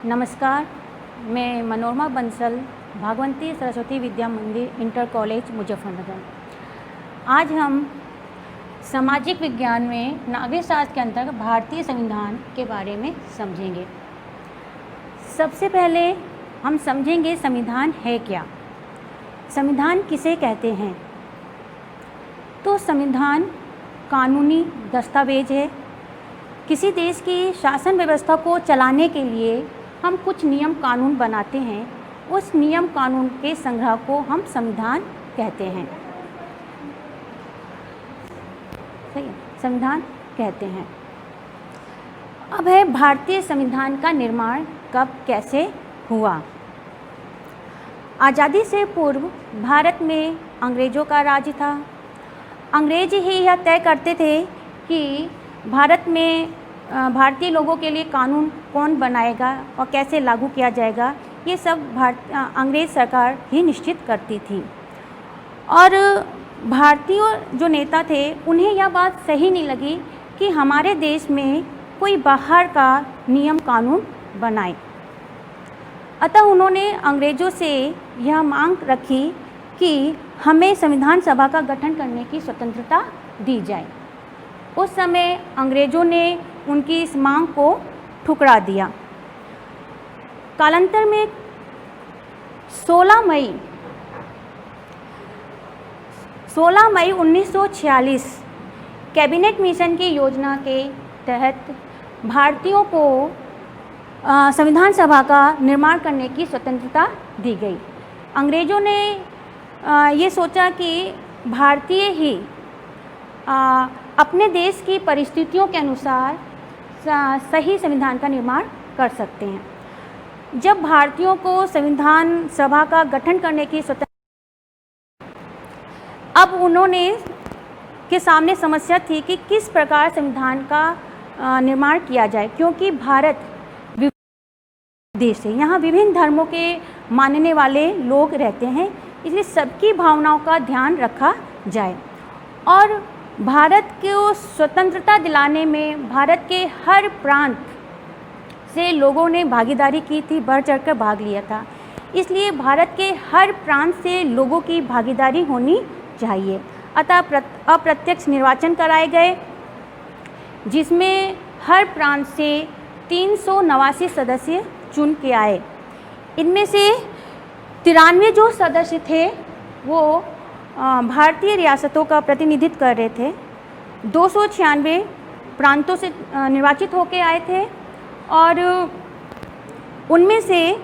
नमस्कार, मैं मनोरमा बंसल, भागवती सरस्वती विद्या मंदिर इंटर कॉलेज मुजफ्फरनगर। आज हम सामाजिक विज्ञान में नागरिक शास्त्र के अंतर्गत भारतीय संविधान के बारे में समझेंगे। सबसे पहले हम समझेंगे संविधान है क्या, संविधान किसे कहते हैं। तो संविधान कानूनी दस्तावेज है। किसी देश की शासन व्यवस्था को चलाने के लिए हम कुछ नियम कानून बनाते हैं, उस नियम कानून के संग्रह को हम संविधान कहते हैं। सही है, संविधान कहते हैं। अब है भारतीय संविधान का निर्माण कब कैसे हुआ। आज़ादी से पूर्व भारत में अंग्रेज़ों का राज था। अंग्रेज ही यह तय करते थे कि भारत में भारतीय लोगों के लिए कानून कौन बनाएगा और कैसे लागू किया जाएगा, ये सब अंग्रेज़ सरकार ही निश्चित करती थी। और भारतीय जो नेता थे उन्हें यह बात सही नहीं लगी कि हमारे देश में कोई बाहर का नियम कानून बनाए। अतः उन्होंने अंग्रेज़ों से यह मांग रखी कि हमें संविधान सभा का गठन करने की स्वतंत्रता दी जाए। उस समय अंग्रेज़ों ने उनकी इस मांग को ठुकरा दिया। कालांतर में 16 मई 1946 कैबिनेट मिशन की योजना के तहत भारतीयों को संविधान सभा का निर्माण करने की स्वतंत्रता दी गई। अंग्रेज़ों ने ये सोचा कि भारतीय ही अपने देश की परिस्थितियों के अनुसार सही संविधान का निर्माण कर सकते हैं। जब भारतीयों को संविधान सभा का गठन करने की अब उन्होंने के सामने समस्या थी कि किस प्रकार संविधान का निर्माण किया जाए, क्योंकि भारत देश है, यहाँ विभिन्न धर्मों के मानने वाले लोग रहते हैं, इसलिए सबकी भावनाओं का ध्यान रखा जाए। और भारत को स्वतंत्रता दिलाने में भारत के हर प्रांत से लोगों ने भागीदारी की थी, बढ़ चढ़कर भाग लिया था। इसलिए भारत के हर प्रांत से लोगों की भागीदारी होनी चाहिए। अतः अप्रत्यक्ष निर्वाचन कराए गए, जिसमें हर प्रांत से 389 सदस्य चुन के आए। इनमें से 93 जो सदस्य थे वो भारतीय रियासतों का प्रतिनिधित्व कर रहे थे। 296 प्रांतों से निर्वाचित होकर आए थे और उनमें से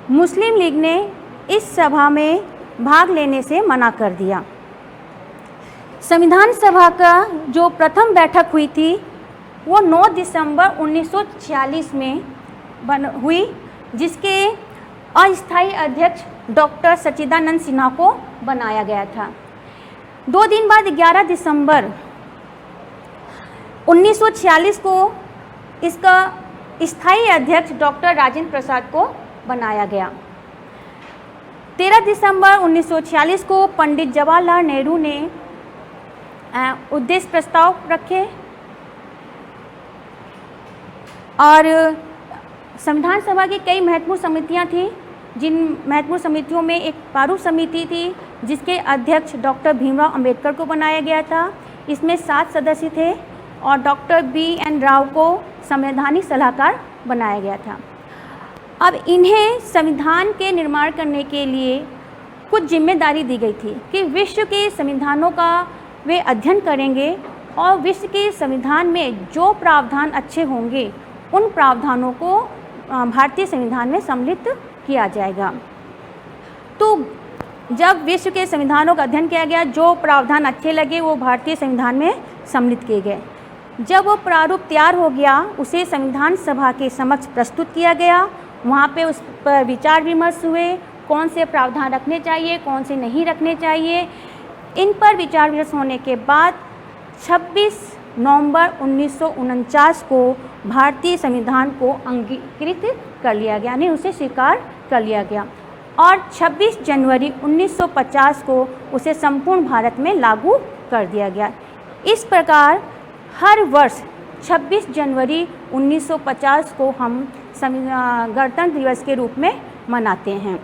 मुस्लिम लीग ने इस सभा में भाग लेने से मना कर दिया। संविधान सभा का जो प्रथम बैठक हुई थी वो 9 दिसंबर 1946 में हुई, जिसके अस्थायी अध्यक्ष डॉक्टर सच्चिदानंद सिन्हा को बनाया गया था। 2 दिन बाद 11 दिसंबर 1946 को इसका स्थायी अध्यक्ष डॉक्टर राजेंद्र प्रसाद को बनाया गया। 13 दिसंबर 1946 को पंडित जवाहरलाल नेहरू ने उद्देश्य प्रस्ताव रखे और संविधान सभा की कई महत्वपूर्ण समितियां थीं, जिन महत्वपूर्ण समितियों में एक प्रारूप समिति थी जिसके अध्यक्ष डॉक्टर भीमराव अंबेडकर को बनाया गया था। इसमें 7 सदस्य थे और डॉक्टर BN राव को संवैधानिक सलाहकार बनाया गया था। अब इन्हें संविधान के निर्माण करने के लिए कुछ जिम्मेदारी दी गई थी कि विश्व के संविधानों का वे अध्ययन करेंगे और विश्व के संविधान में जो प्रावधान अच्छे होंगे उन प्रावधानों को भारतीय संविधान में सम्मिलित किया जाएगा। तो जब विश्व के संविधानों का अध्ययन किया गया, जो प्रावधान अच्छे लगे वो भारतीय संविधान में सम्मिलित किए गए। जब वो प्रारूप तैयार हो गया, उसे संविधान सभा के समक्ष प्रस्तुत किया गया। वहाँ पे उस पर विचार विमर्श हुए, कौन से प्रावधान रखने चाहिए, कौन से नहीं रखने चाहिए। इन पर विचार विमर्श होने के बाद 26 नवंबर 1949 को भारतीय संविधान को अंगीकृत कर लिया गया, यानी उसे स्वीकार कर लिया गया और 26 जनवरी 1950 को उसे संपूर्ण भारत में लागू कर दिया गया। इस प्रकार हर वर्ष 26 जनवरी 1950 को हम गणतंत्र दिवस के रूप में मनाते हैं।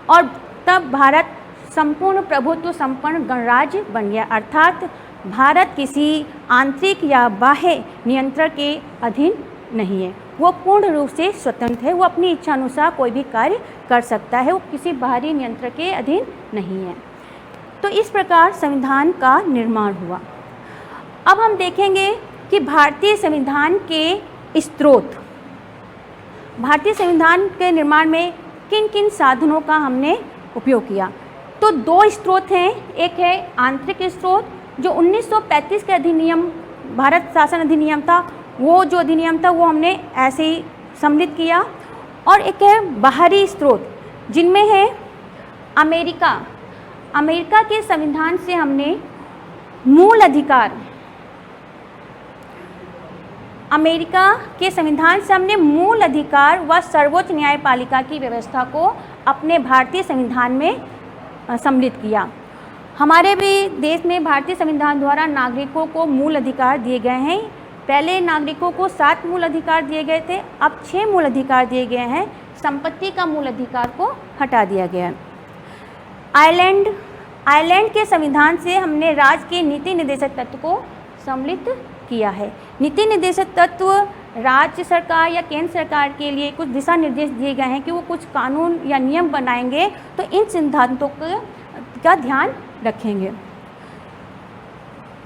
और तब भारत संपूर्ण प्रभुत्व संपन्न गणराज्य बन गया, अर्थात भारत किसी आंतरिक या बाह्य नियंत्रण के अधीन नहीं है, वो पूर्ण रूप से स्वतंत्र है, वो अपनी इच्छा अनुसार कोई भी कार्य कर सकता है, वो किसी बाहरी नियंत्रण के अधीन नहीं है। तो इस प्रकार संविधान का निर्माण हुआ। अब हम देखेंगे कि भारतीय संविधान के स्रोत, भारतीय संविधान के निर्माण में किन किन साधनों का हमने उपयोग किया। तो दो स्रोत हैं, एक है आंतरिक स्रोत जो 1935 के अधिनियम, भारत शासन अधिनियम था, वो जो अधिनियम था वो हमने ऐसे ही सम्मिलित किया, और एक है बाहरी स्रोत जिनमें है अमेरिका के संविधान से हमने मूल अधिकार, अमेरिका के संविधान से हमने मूल अधिकार व सर्वोच्च न्यायपालिका की व्यवस्था को अपने भारतीय संविधान में सम्मिलित किया। हमारे भी देश में भारतीय संविधान द्वारा नागरिकों को मूल अधिकार दिए गए हैं। पहले नागरिकों को 7 मूल अधिकार दिए गए थे, अब 6 मूल अधिकार दिए गए हैं। संपत्ति का मूल अधिकार को हटा दिया गया है। आयरलैंड के संविधान से हमने राज्य के नीति निर्देशक तत्व को सम्मिलित किया है। नीति निर्देशक तत्व राज्य सरकार या केंद्र सरकार के लिए कुछ दिशा निर्देश दिए गए हैं कि वो कुछ कानून या नियम बनाएंगे, तो इन सिद्धांतों का ध्यान रखेंगे।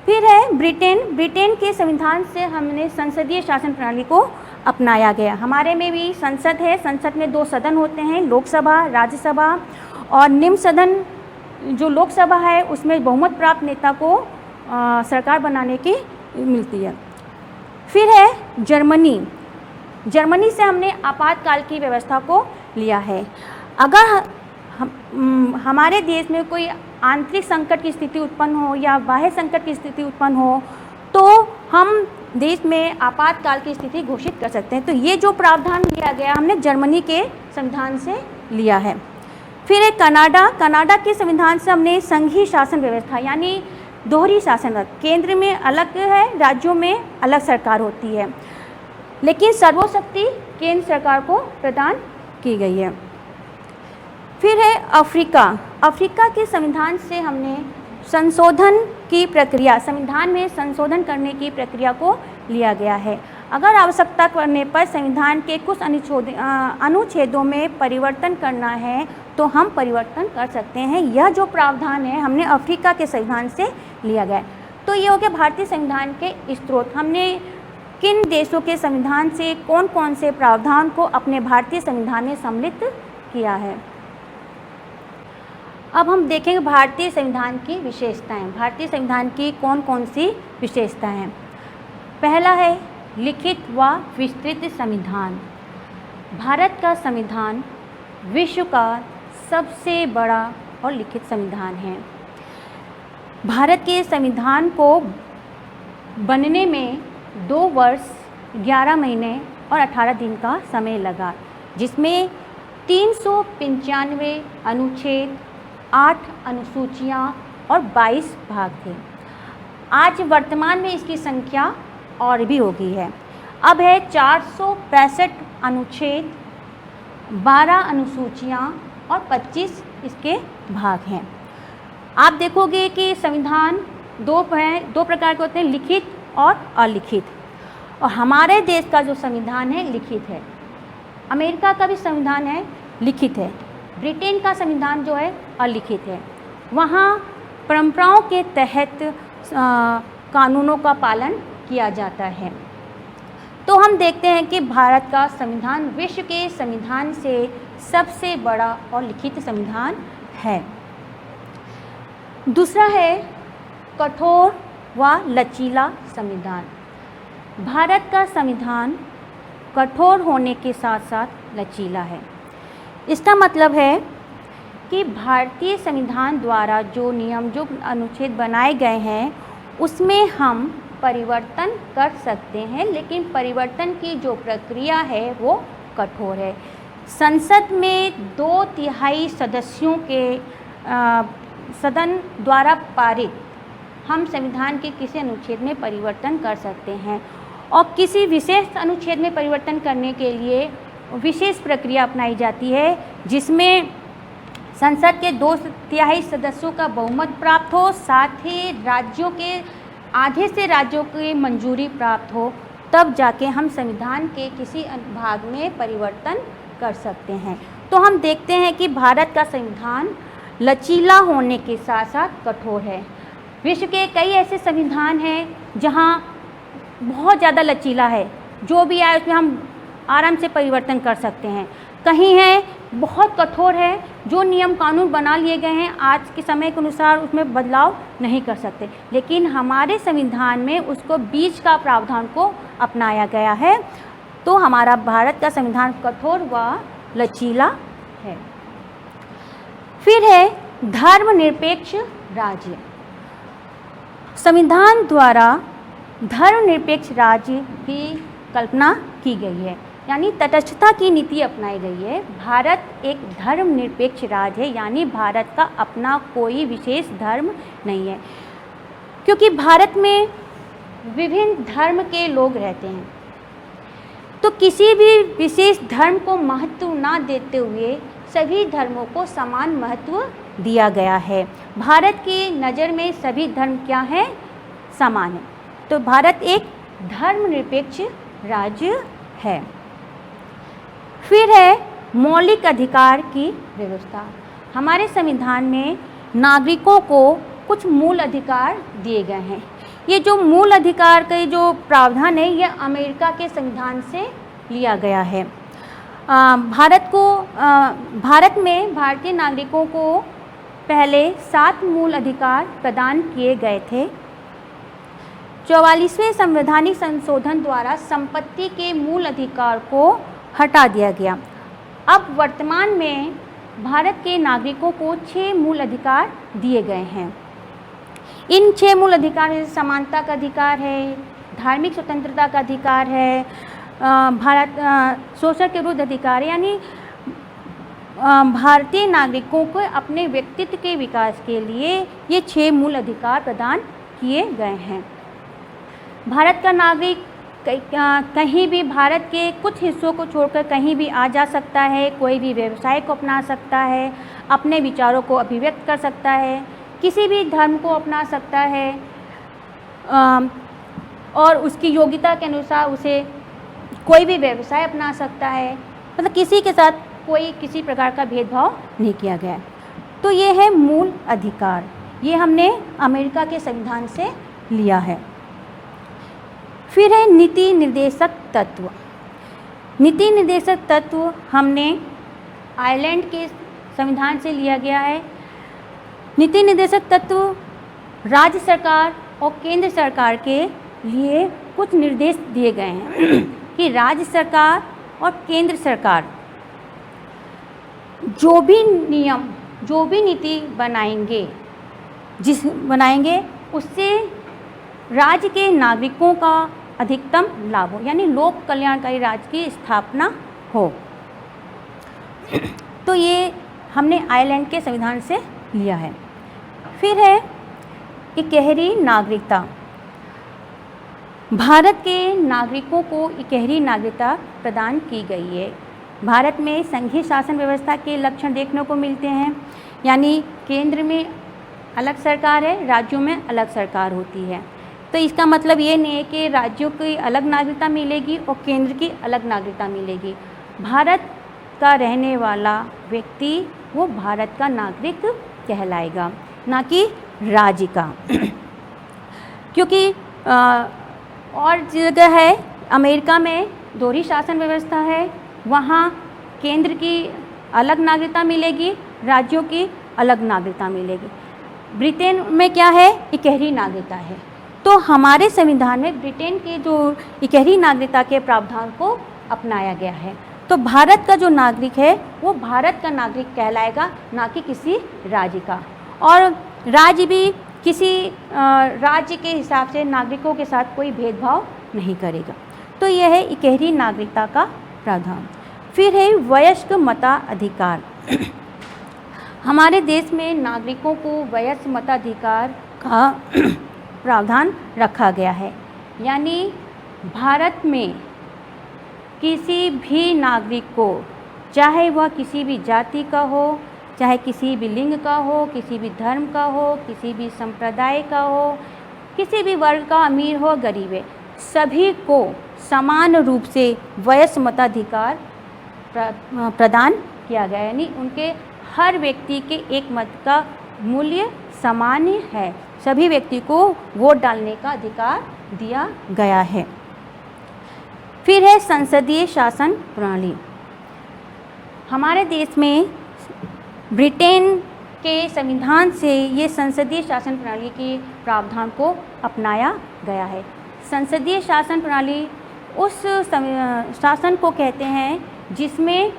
फिर है ब्रिटेन के संविधान से हमने संसदीय शासन प्रणाली को अपनाया गया। हमारे में भी संसद है, संसद में 2 सदन होते हैं, लोकसभा, राज्यसभा, और निम्न सदन जो लोकसभा है उसमें बहुमत प्राप्त नेता को सरकार बनाने की मिलती है। फिर है जर्मनी से हमने आपातकाल की व्यवस्था को लिया है। अगर हमारे देश में कोई आंतरिक संकट की स्थिति उत्पन्न हो या बाह्य संकट की स्थिति उत्पन्न हो तो हम देश में आपातकाल की स्थिति घोषित कर सकते हैं। तो ये जो प्रावधान लिया गया हमने जर्मनी के संविधान से लिया है। फिर है कनाडा के संविधान से हमने संघीय शासन व्यवस्था यानी दोहरी शासन, केंद्र में अलग है, राज्यों में अलग सरकार होती है, लेकिन सर्वशक्ति केंद्र सरकार को प्रदान की गई है। फिर है अफ्रीका के संविधान से हमने संशोधन की प्रक्रिया, संविधान में संशोधन करने की प्रक्रिया को लिया गया है। अगर आवश्यकता पड़ने पर संविधान के कुछ अनुच्छेदों में परिवर्तन करना है तो हम परिवर्तन कर सकते हैं। यह जो प्रावधान है हमने अफ्रीका के संविधान से लिया गया है। तो ये हो गया भारतीय संविधान के स्रोत। हमने किन देशों के संविधान से कौन कौन से प्रावधान को अपने भारतीय संविधान में सम्मिलित किया है। अब हम देखेंगे भारतीय संविधान की विशेषताएं। भारतीय संविधान की कौन कौन सी विशेषताएं हैं। पहला है लिखित व विस्तृत संविधान। भारत का संविधान विश्व का सबसे बड़ा और लिखित संविधान है। भारत के संविधान को बनने में 2 वर्ष 11 महीने और 18 दिन का समय लगा, जिसमें 395 अनुच्छेद, 8 अनुसूचियाँ और 22 भाग थे। आज वर्तमान में इसकी संख्या और भी हो गई है। अब है 465 अनुच्छेद, 12 अनुसूचियाँ और 25 इसके भाग हैं। आप देखोगे कि संविधान दो प्रकार के होते हैं, लिखित और अलिखित। और हमारे देश का जो संविधान है लिखित है। अमेरिका का भी संविधान है लिखित है। ब्रिटेन का संविधान जो है अलिखित है। वहाँ परंपराओं के तहत कानूनों का पालन किया जाता है। तो हम देखते हैं कि भारत का संविधान विश्व के संविधान से सबसे बड़ा और लिखित संविधान है। दूसरा है कठोर व लचीला संविधान। भारत का संविधान कठोर होने के साथ साथ लचीला है। इसका मतलब है कि भारतीय संविधान द्वारा जो नियम, जो अनुच्छेद बनाए गए हैं उसमें हम परिवर्तन कर सकते हैं, लेकिन परिवर्तन की जो प्रक्रिया है वो कठोर है। संसद में 2/3 सदस्यों के सदन द्वारा पारित हम संविधान के किसी अनुच्छेद में परिवर्तन कर सकते हैं। और किसी विशेष अनुच्छेद में परिवर्तन करने के लिए विशेष प्रक्रिया अपनाई जाती है, जिसमें संसद के 2/3 सदस्यों का बहुमत प्राप्त हो, साथ ही राज्यों के आधे से राज्यों की मंजूरी प्राप्त हो, तब जाके हम संविधान के किसी भाग में परिवर्तन कर सकते हैं। तो हम देखते हैं कि भारत का संविधान लचीला होने के साथ साथ कठोर है। विश्व के कई ऐसे संविधान हैं जहां बहुत ज़्यादा लचीला है, जो भी आए उसमें हम आराम से परिवर्तन कर सकते हैं। कहीं है बहुत कठोर है, जो नियम कानून बना लिए गए हैं आज के समय के अनुसार उसमें बदलाव नहीं कर सकते, लेकिन हमारे संविधान में उसको बीच का प्रावधान को अपनाया गया है। तो हमारा भारत का संविधान कठोर व लचीला है। फिर है धर्मनिरपेक्ष राज्य। संविधान द्वारा धर्मनिरपेक्ष राज्य की कल्पना की गई है, यानी तटस्थता की नीति अपनाई गई है। भारत एक धर्मनिरपेक्ष राज्य है, यानी भारत का अपना कोई विशेष धर्म नहीं है, क्योंकि भारत में विभिन्न धर्म के लोग रहते हैं। तो किसी भी विशेष धर्म को महत्व ना देते हुए सभी धर्मों को समान महत्व दिया गया है। भारत की नज़र में सभी धर्म क्या हैं? समान है। तो भारत एक धर्मनिरपेक्ष राज्य है। फिर है मौलिक अधिकार की व्यवस्था। हमारे संविधान में नागरिकों को कुछ मूल अधिकार दिए गए हैं। ये जो मूल अधिकार के जो प्रावधान है, ये अमेरिका के संविधान से लिया गया है। भारत में भारतीय नागरिकों को पहले 7 मूल अधिकार प्रदान किए गए थे। 44वें संवैधानिक संशोधन द्वारा संपत्ति के मूल अधिकार को हटा दिया गया। अब वर्तमान में भारत के नागरिकों को 6 मूल अधिकार दिए गए हैं। इन 6 मूल अधिकार में समानता का अधिकार है, धार्मिक स्वतंत्रता का अधिकार है, शोषण के विरुद्ध अधिकार, यानी भारतीय नागरिकों को अपने व्यक्तित्व के विकास के लिए ये 6 मूल अधिकार प्रदान किए गए हैं। भारत का नागरिक कहीं भी भारत के कुछ हिस्सों को छोड़कर कहीं भी आ जा सकता है, कोई भी व्यवसाय को अपना सकता है, अपने विचारों को अभिव्यक्त कर सकता है, किसी भी धर्म को अपना सकता है और उसकी योग्यता के अनुसार उसे कोई भी व्यवसाय अपना सकता है। मतलब किसी के साथ कोई किसी प्रकार का भेदभाव नहीं किया गया। तो ये है मूल अधिकार, ये हमने अमेरिका के संविधान से लिया है। फिर है नीति निर्देशक तत्व। नीति निर्देशक तत्व हमने आयरलैंड के संविधान से लिया गया है। नीति निर्देशक तत्व राज्य सरकार और केंद्र सरकार के लिए कुछ निर्देश दिए गए हैं कि राज्य सरकार और केंद्र सरकार जो भी नियम, जो भी नीति बनाएंगे उससे राज्य के नागरिकों का अधिकतम लाभ हो, यानी लोक कल्याणकारी राज्य की स्थापना हो। तो ये हमने आयरलैंड के संविधान से लिया है। फिर है इकहरी नागरिकता। भारत के नागरिकों को इकहरी नागरिकता प्रदान की गई है। भारत में संघीय शासन व्यवस्था के लक्षण देखने को मिलते हैं, यानी केंद्र में अलग सरकार है, राज्यों में अलग सरकार होती है। तो इसका मतलब ये नहीं है कि राज्यों की अलग नागरिकता मिलेगी और केंद्र की अलग नागरिकता मिलेगी। भारत का रहने वाला व्यक्ति वो भारत का नागरिक कहलाएगा, ना कि राज्य का। क्योंकि और जगह है अमेरिका में दोहरी शासन व्यवस्था है, वहाँ केंद्र की अलग नागरिकता मिलेगी, राज्यों की अलग नागरिकता मिलेगी। ब्रिटेन में क्या है? इकहरी नागरिकता है। तो हमारे संविधान में ब्रिटेन के जो इकहरी नागरिकता के प्रावधान को अपनाया गया है। तो भारत का जो नागरिक है वो भारत का नागरिक कहलाएगा, ना कि किसी राज्य का। और राज्य भी किसी राज्य के हिसाब से नागरिकों के साथ कोई भेदभाव नहीं करेगा। तो यह है इकहरी नागरिकता का प्रावधान। फिर है वयस्क मताधिकार। हमारे देश में नागरिकों को वयस्क मताधिकार का प्रावधान रखा गया है, यानी भारत में किसी भी नागरिक को, चाहे वह किसी भी जाति का हो, चाहे किसी भी लिंग का हो, किसी भी धर्म का हो, किसी भी संप्रदाय का हो, किसी भी वर्ग का, अमीर हो गरीब है, सभी को समान रूप से वयस्क मताधिकार प्रदान किया गया है। यानी उनके हर व्यक्ति के एक मत का मूल्य सामान्य है, सभी व्यक्ति को वोट डालने का अधिकार दिया गया है। फिर है संसदीय शासन प्रणाली। हमारे देश में ब्रिटेन के संविधान से ये संसदीय शासन प्रणाली के प्रावधान को अपनाया गया है। संसदीय शासन प्रणाली उस शासन को कहते हैं जिसमें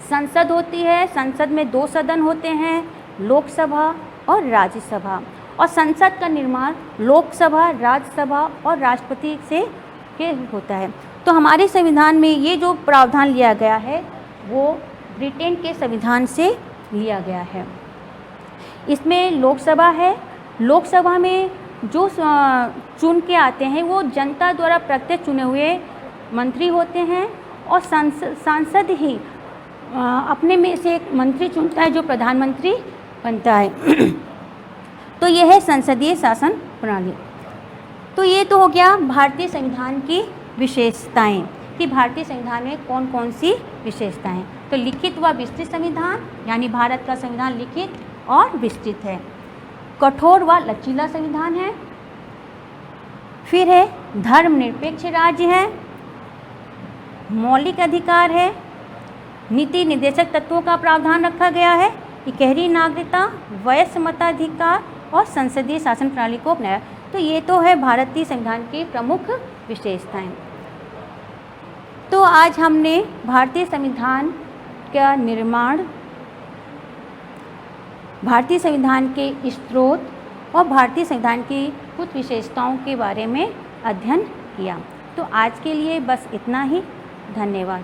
संसद होती है, संसद में 2 सदन होते हैं, लोकसभा और राज्यसभा, और संसद का निर्माण लोकसभा, राज्यसभा और राष्ट्रपति से के होता है। तो हमारे संविधान में ये जो प्रावधान लिया गया है वो ब्रिटेन के संविधान से लिया गया है। इसमें लोकसभा है, लोकसभा में जो चुन के आते हैं वो जनता द्वारा प्रत्यक्ष चुने हुए मंत्री होते हैं, और सांसद ही अपने में से एक मंत्री चुनता है जो प्रधानमंत्री बनता है। तो यह है संसदीय शासन प्रणाली। तो ये तो हो गया भारतीय संविधान की विशेषताएं कि भारतीय संविधान में कौन कौन सी विशेषताएं। तो लिखित व विस्तृत संविधान, यानी भारत का संविधान लिखित और विस्तृत है। कठोर व लचीला संविधान है। फिर है धर्मनिरपेक्ष राज्य है, मौलिक अधिकार है, नीति निर्देशक तत्वों का प्रावधान रखा गया है, इकहरी नागरिकता, वयस्क मताधिकार और संसदीय शासन प्रणाली को अपनाया। तो ये तो है भारतीय संविधान की प्रमुख विशेषताएं। तो आज हमने भारतीय संविधान का निर्माण, भारतीय संविधान के स्रोत और भारतीय संविधान की कुछ विशेषताओं के बारे में अध्ययन किया। तो आज के लिए बस इतना ही। धन्यवाद।